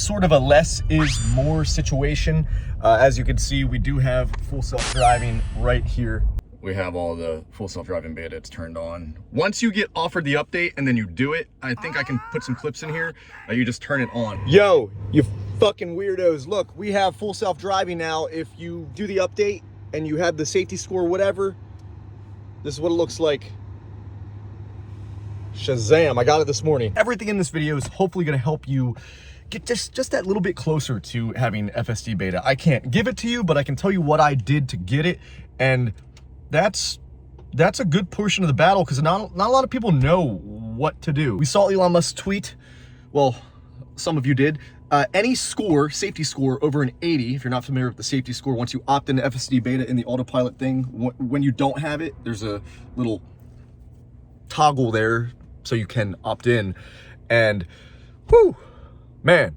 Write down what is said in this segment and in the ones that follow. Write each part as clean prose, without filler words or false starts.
Sort of a less is more situation. As you can see, we do have full self-driving right here. We have all the full self-driving beta, it's turned on. Once you get offered the update and then you do it, I think I can put some clips in here. You just turn it on. Yo, you fucking weirdos. Look, we have full self-driving now. If you do the update and you have the safety score, whatever, this is what it looks like. Shazam, I got it this morning. Everything in this video is hopefully gonna help you get just that little bit closer to having FSD beta. I can't give it to you, but I can tell you what I did to get it, and that's a good portion of the battle, because not a lot of people know what to do. We saw Elon Musk tweet, well, some of you did, any score, safety score over an 80, if you're not familiar with the safety score, once you opt into FSD beta in the autopilot thing, when you don't have it, there's a little toggle there so you can opt in, and whew, man,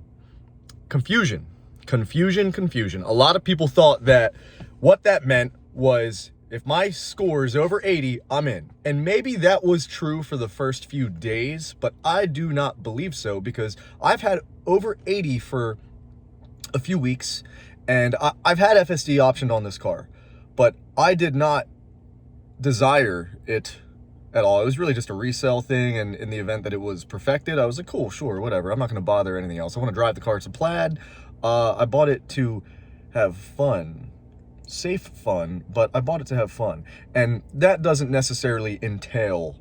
confusion. A lot of people thought that what that meant was if my score is over 80, I'm in. And maybe that was true for the first few days, but I do not believe so, because I've had over 80 for a few weeks, and I've had FSD optioned on this car, but I did not desire it at all. It was really just a resale thing, and in the event that it was perfected, I was like, cool, sure, whatever. I'm not gonna bother anything else. I wanna drive the car. It's a plaid. I bought it to have fun, safe fun, but I bought it to have fun. And that doesn't necessarily entail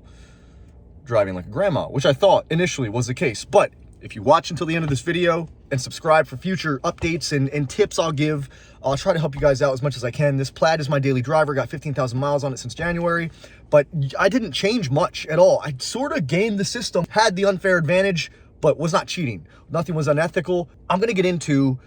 driving like a grandma, which I thought initially was the case. But if you watch until the end of this video and subscribe for future updates and tips I'll give, I'll try to help you guys out as much as I can. This plaid is my daily driver, got 15,000 miles on it since January, but I didn't change much at all. I sort of gamed the system, had the unfair advantage, but was not cheating. Nothing was unethical. I'm gonna get into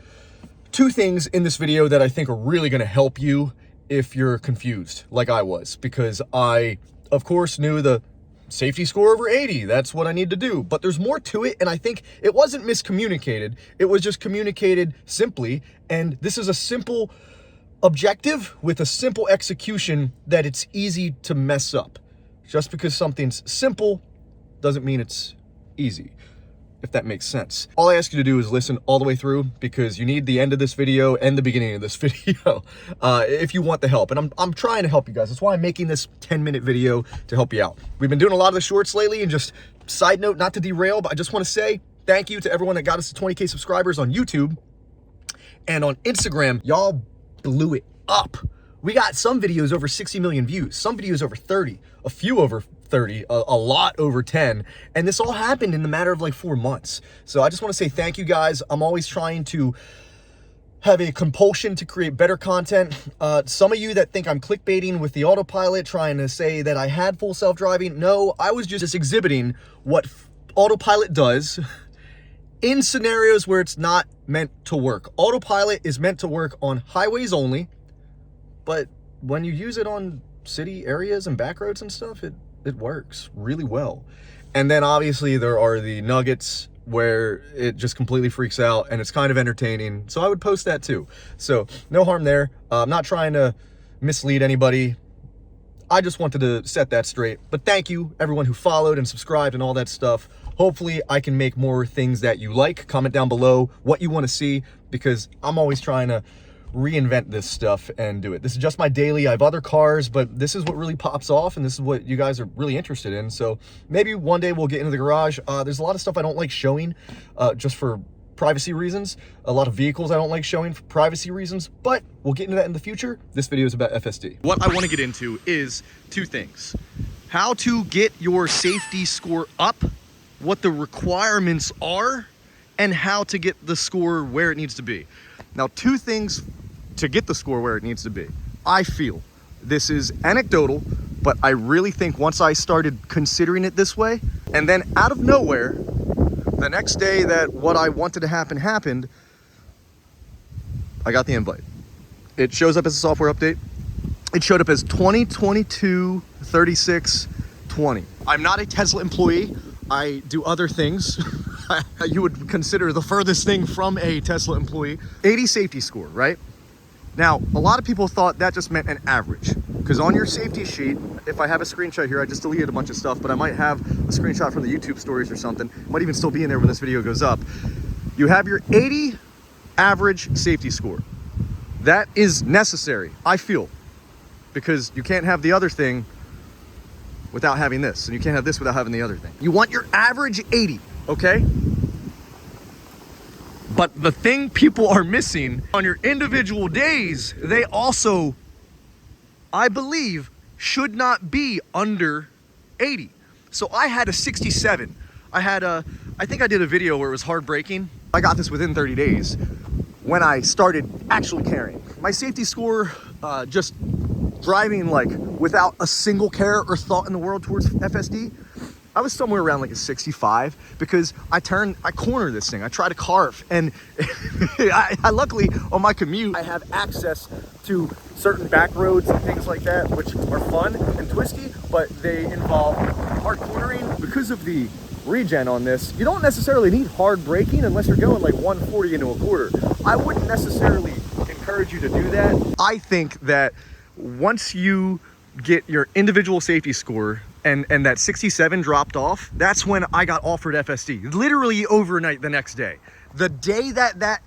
two things in this video that I think are really gonna help you if you're confused, like I was, because I, of course, knew the safety score over 80, that's what I need to do. But there's more to it, and I think it wasn't miscommunicated. It was just communicated simply, and this is a simple objective with a simple execution that it's easy to mess up. Just because something's simple doesn't mean it's easy, if that makes sense. All I ask you to do is listen all the way through, because you need the end of this video and the beginning of this video if you want the help. And I'm trying to help you guys. That's why I'm making this 10-minute video, to help you out. We've been doing a lot of the shorts lately, and just side note, not to derail, but I just want to say thank you to everyone that got us to 20K subscribers on YouTube and on Instagram. Y'all blew it up. We got some videos over 60 million views, some videos over 30, a few over 30, a lot over 10, and this all happened in the matter of like 4 months. So I just want to say thank you guys. I'm always trying to have a compulsion to create better content. Some of you that think I'm clickbaiting with the autopilot, trying to say that I had full self-driving, no, I was just exhibiting what autopilot does in scenarios where it's not meant to work. Autopilot is meant to work on highways only, but when you use it on city areas and back roads and stuff, it works really well. And then obviously there are the nuggets where it just completely freaks out, and it's kind of entertaining. So I would post that too. So no harm there. I'm not trying to mislead anybody. I just wanted to set that straight. But thank you everyone who followed and subscribed and all that stuff. Hopefully I can make more things that you like. Comment down below what you want to see, because I'm always trying to reinvent this stuff and do it. This is just my daily. I have other cars, but this is what really pops off, and this is what you guys are really interested in. So maybe one day we'll get into the garage. There's a lot of stuff I don't like showing just for privacy reasons. A lot of vehicles I don't like showing for privacy reasons, but we'll get into that in the future. This video is about FSD. What I want to get into is two things: how to get your safety score up, what the requirements are, and how to get the score where it needs to be. Now, two things to get the score where it needs to be. I feel this is anecdotal, but I really think once I started considering it this way, and then out of nowhere, the next day that what I wanted to happen happened, I got the invite. It shows up as a software update. It showed up as 2022-36-20. I'm not a Tesla employee. I do other things. You would consider the furthest thing from a Tesla employee. 80 safety score, right? Now, a lot of people thought that just meant an average, because on your safety sheet, if I have a screenshot here, I just deleted a bunch of stuff, but I might have a screenshot from the YouTube stories or something. It might even still be in there when this video goes up. You have your 80 average safety score. That is necessary, I feel, because you can't have the other thing without having this, and you can't have this without having the other thing. You want your average 80, okay? But the thing people are missing on your individual days, they also, I believe, should not be under 80. So I had a 67. I think I did a video where it was hard braking. I got this within 30 days when I started actually carrying. My safety score, just driving like without a single care or thought in the world towards FSD, I was somewhere around like a 65 because I corner this thing. I try to carve, and I luckily on my commute, I have access to certain back roads and things like that, which are fun and twisty, but they involve hard cornering. Because of the regen on this, you don't necessarily need hard braking unless you're going like 140 into a quarter. I wouldn't necessarily encourage you to do that. I think that once you get your individual safety score and that 67 dropped off, that's when I got offered FSD, literally overnight the next day. The day that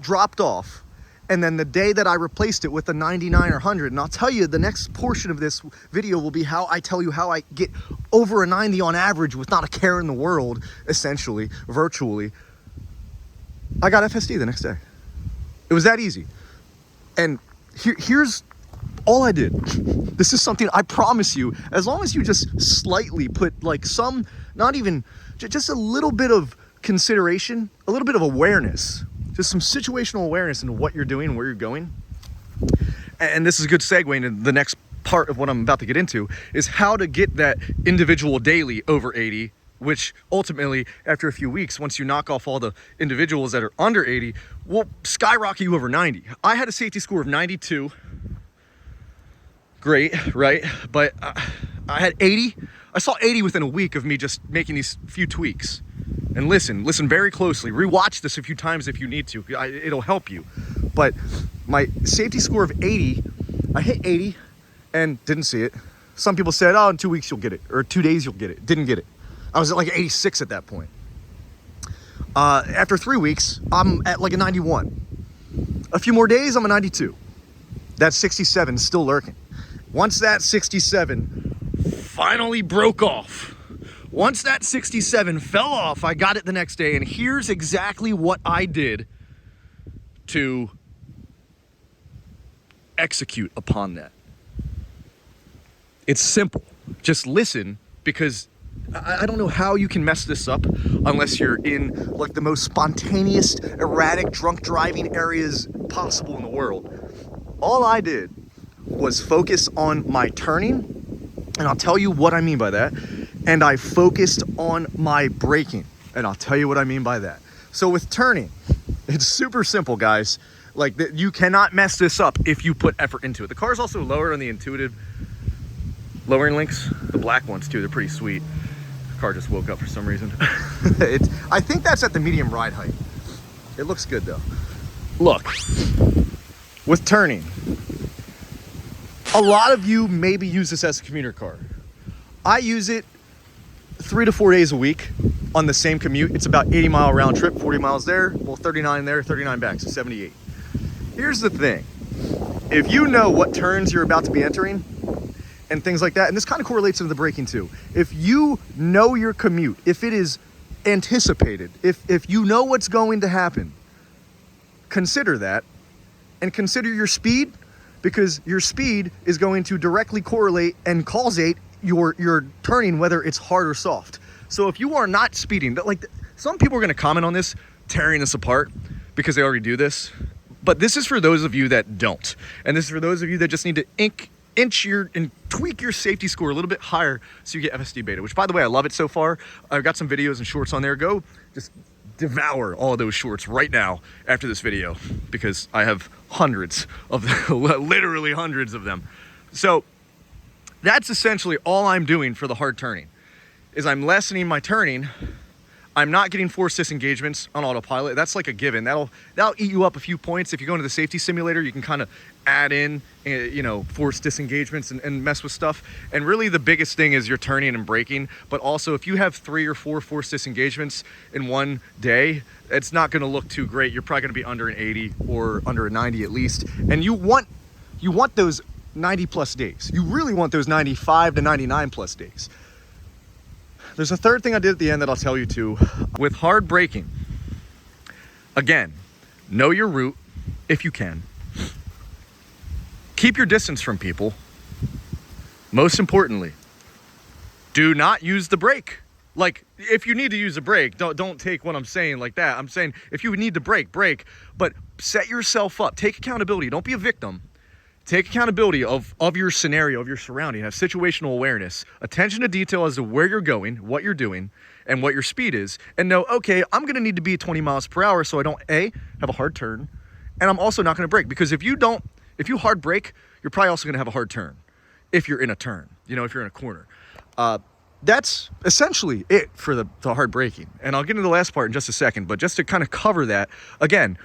dropped off, and then the day that I replaced it with a 99 or 100, and I'll tell you, the next portion of this video will be how I tell you how I get over a 90 on average with not a care in the world, essentially, virtually. I got FSD the next day. It was that easy. And here's all I did. This is something I promise you, as long as you just slightly put like some, not even, just a little bit of consideration, a little bit of awareness, just some situational awareness into what you're doing, where you're going. And this is a good segue into the next part of what I'm about to get into, is how to get that individual daily over 80, which ultimately, after a few weeks, once you knock off all the individuals that are under 80, will skyrocket you over 90. I had a safety score of 92. Great, right? But I had 80. I saw 80 within a week of me just making these few tweaks. And listen very closely. Rewatch this a few times if you need to. It'll help you. But my safety score of 80, I hit 80 and didn't see it. Some people said, oh, in 2 weeks you'll get it, or 2 days you'll get it. Didn't get it. I was at like 86 at that point. After 3 weeks, I'm at like a 91. A few more days, I'm a 92. That 67 is still lurking. Once that 67 finally broke off, once that 67 fell off, I got it the next day, and here's exactly what I did to execute upon that. It's simple. Just listen, because I don't know how you can mess this up unless you're in like the most spontaneous, erratic, drunk driving areas possible in the world. All I did was focus on my turning, and I'll tell you what I mean by that, and I focused on my braking, and I'll tell you what I mean by that. So with turning, it's super simple, guys. Like, you cannot mess this up if you put effort into it. The car's also lower on the intuitive lowering links, the black ones too, they're pretty sweet. The car just woke up for some reason. I think that's at the medium ride height. It looks good though. Look, with turning, a lot of you maybe use this as a commuter car. I use it 3 to 4 days a week on the same commute. It's about 80-mile round trip, 40 miles there, well, 39 there, 39 back, so 78. Here's the thing. If you know what turns you're about to be entering and things like that, and this kind of correlates into the braking too. If you know your commute, if it is anticipated, if you know what's going to happen, consider that, and consider your speed, because your speed is going to directly correlate and causate your turning, whether it's hard or soft. So if you are not speeding, like some people are going to comment on this, tearing this apart because they already do this, but this is for those of you that don't, and this is for those of you that just need to inch your and tweak your safety score a little bit higher so you get FSD beta, which by the way, I love it so far. I've got some videos and shorts on there. Go just devour all of those shorts right now after this video, because I have hundreds of them, literally hundreds of them. So that's essentially all I'm doing for the hard turning, is I'm lessening my turning. I'm not getting forced disengagements on autopilot. That's like a given. That'll eat you up a few points. If you go into the safety simulator, you can kind of add in, you know, forced disengagements and mess with stuff. And really the biggest thing is your turning and braking. But also if you have 3 or 4 forced disengagements in one day, it's not gonna look too great. You're probably gonna be under an 80 or under a 90 at least. And you want those 90 plus days. You really want those 95 to 99 plus days. There's a third thing I did at the end that I'll tell you too. With hard braking, again, know your route if you can. Keep your distance from people. Most importantly, do not use the brake. Like, if you need to use a brake, don't take what I'm saying like that. I'm saying if you need to brake, but set yourself up. Take accountability. Don't be a victim. Take accountability of your scenario, of your surrounding. Have situational awareness, attention to detail as to where you're going, what you're doing, and what your speed is. And know, okay, I'm gonna need to be 20 miles per hour so I don't, A, have a hard turn, and I'm also not gonna brake. Because if you hard brake, you're probably also gonna have a hard turn if you're in a turn, you know, if you're in a corner. That's essentially it for the hard braking. And I'll get into the last part in just a second, but just to kind of cover that, again,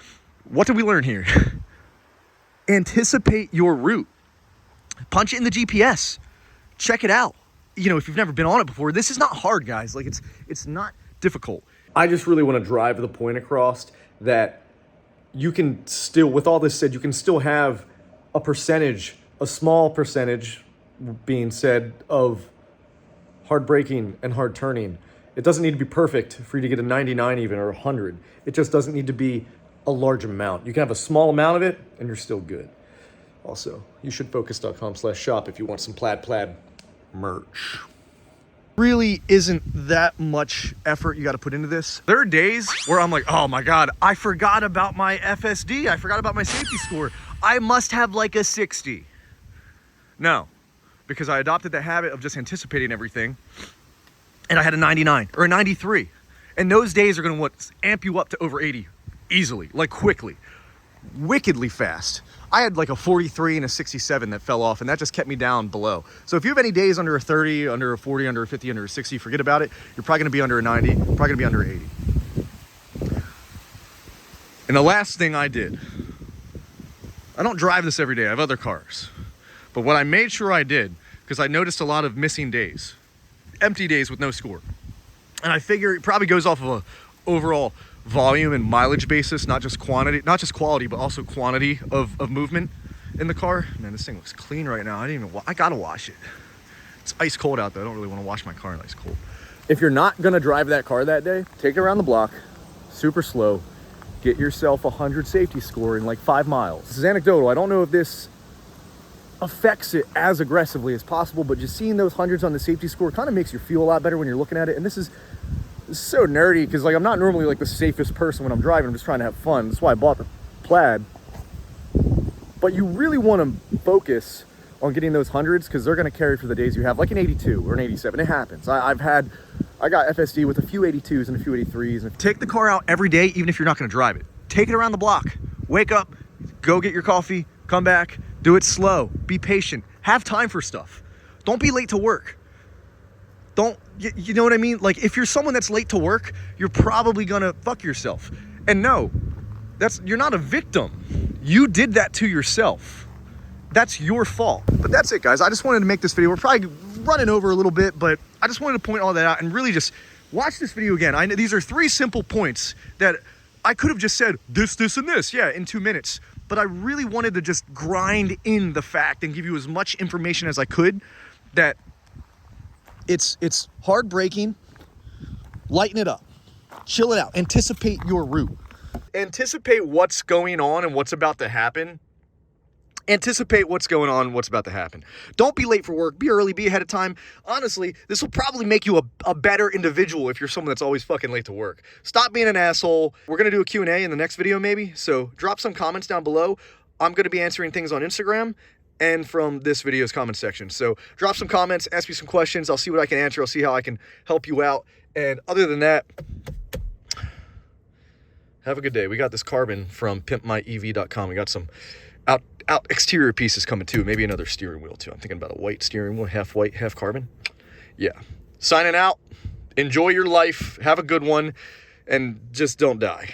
what did we learn here? Anticipate your route. Punch it in the GPS. Check it out. You know, if you've never been on it before, this is not hard, guys. Like, it's not difficult. I just really want to drive the point across that you can still, with all this said, you can still have a percentage, a small percentage being said, of hard braking and hard turning. It doesn't need to be perfect for you to get a 99 even or 100. It just doesn't need to be a large amount. You can have a small amount of it and you're still good. Also, youshouldfocus.com/shop if you want some plaid merch. Really isn't that much effort you got to put into this. There are days where I'm like, oh my God, I forgot about my FSD. I forgot about my safety score. I must have like a 60. No, because I adopted the habit of just anticipating everything. And I had a 99 or a 93. And those days are going to amp you up to over 80 easily, like quickly, wickedly fast. I had like a 43 and a 67 that fell off, and that just kept me down below. So if you have any days under a 30, under a 40, under a 50, under a 60, forget about it. You're probably gonna be under a 90, probably gonna be under 80. And the last thing I did, I don't drive this every day, I have other cars. But what I made sure I did, because I noticed a lot of missing days, empty days with no score. And I figure it probably goes off of a overall volume and mileage basis, not just quantity, not just quality, but also quantity of movement in the car. Man, this thing looks clean right now. I gotta wash it. It's ice cold out though. I don't really want to wash my car in ice cold. If you're not gonna drive that car that day, take it around the block, super slow, get yourself a 100 safety score in like 5 miles. This is anecdotal. I don't know if this affects it as aggressively as possible, but just seeing those hundreds on the safety score kind of makes you feel a lot better when you're looking at it. And this is so nerdy because like I'm not normally like the safest person when I'm driving. I'm just trying to have fun. That's why I bought the plaid. But you really want to focus on getting those hundreds because they're going to carry for the days you have, like an 82 or an 87. It happens. I got FSD with a few 82s and a few 83s. And take the car out every day, even if you're not going to drive it. Take it around the block. Wake up, go get your coffee, come back, do it slow, be patient, have time for stuff. Don't be late to work. You know what I mean? Like, if you're someone that's late to work, you're probably gonna fuck yourself. And no, you're not a victim. You did that to yourself. That's your fault. But that's it, guys. I just wanted to make this video. We're probably running over a little bit, but I just wanted to point all that out and really just watch this video again. These are 3 simple points that I could have just said this, and this, yeah, in 2 minutes. But I really wanted to just grind in the fact and give you as much information as I could that it's hard braking, lighten it up, chill it out, anticipate your route. Anticipate what's going on and what's about to happen. Anticipate what's going on and what's about to happen. Don't be late for work, be early, be ahead of time. Honestly, this will probably make you a better individual if you're someone that's always fucking late to work. Stop being an asshole. We're gonna do a Q&A in the next video maybe, so drop some comments down below. I'm gonna be answering things on Instagram and from this video's comment section. So drop some comments, ask me some questions. I'll see what I can answer. I'll see how I can help you out. And other than that, have a good day. We got this carbon from pimpmyev.com. We got some out exterior pieces coming too. Maybe another steering wheel too. I'm thinking about a white steering wheel, half white, half carbon. Yeah. Signing out. enjoy your life, have a good one, and just don't die.